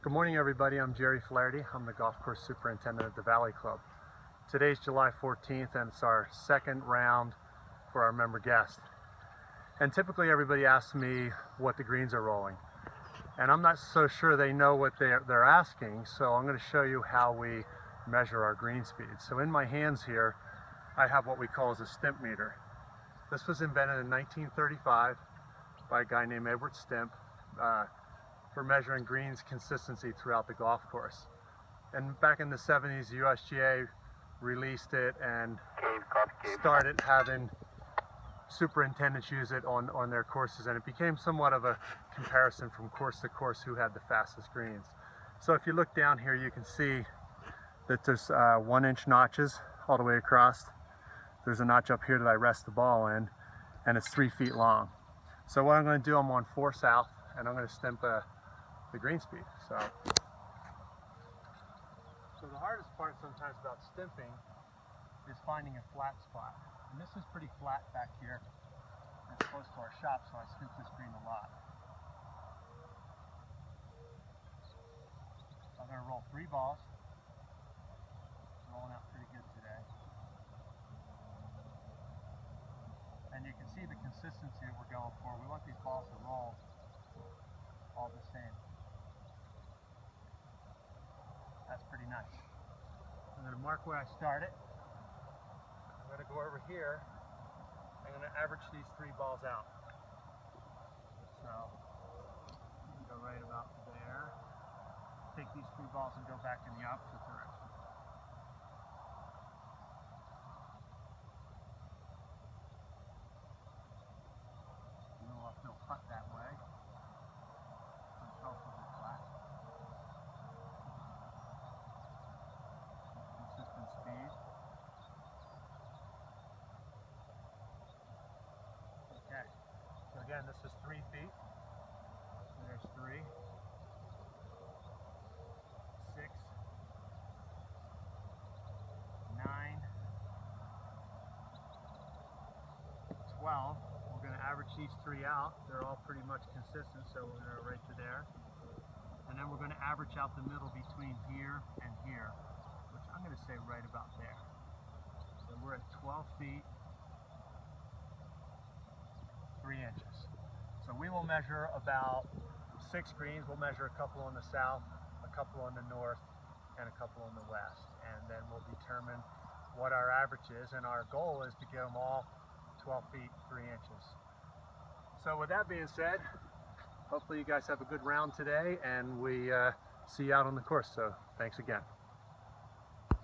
Good morning, everybody. I'm Jerry Flaherty. I'm the golf course superintendent at the Valley Club. Today's July 14th and it's our second round for our member guest. And typically everybody asks me what the greens are rolling. And I'm not so sure they know what they're asking, so I'm going to show you how we measure our green speed. So in my hands here, I have what we call as a stimp meter. This was invented in 1935 by a guy named Edward Stimp for measuring greens consistency throughout the golf course. And back in the 70s, the USGA released it and started having superintendents use it on their courses, and it became somewhat of a comparison from course to course who had the fastest greens. So if you look down here, you can see that there's 1-inch notches all the way across. There's a notch up here that I rest the ball in, and it's 3 feet long. So what I'm going to do, I'm on 4 south, and I'm going to stimp the green speed. So the hardest part sometimes about stimping is finding a flat spot. And this is pretty flat back here. It's close to our shop, so I stimp this green a lot. So I'm going to roll 3 balls. Rolling out pretty good today. And you can see the consistency that we're going for. We want these balls to roll all the same. That's pretty nice. I'm going to mark where I started. I'm going to go over here. I'm going to average these 3 balls out. So, go right about there. Take these 3 balls and go back in the opposite direction. A little uphill putt that way. It's relatively flat. Consistent speed. Okay, so again, this is 3 feet. There's 3, 6, 9, 12. We're going to average these 3 out. They're all pretty much consistent, so we're going to go right to there. And then we're going to average out the middle between here and here, which I'm going to say right about there. So we're at 12 feet, 3 inches. So we will measure about 6 greens. We'll measure a couple on the south, a couple on the north, and a couple on the west. And then we'll determine what our average is. And our goal is to get them all 12 feet, 3 inches. So with that being said, hopefully you guys have a good round today, and we see you out on the course. So thanks again.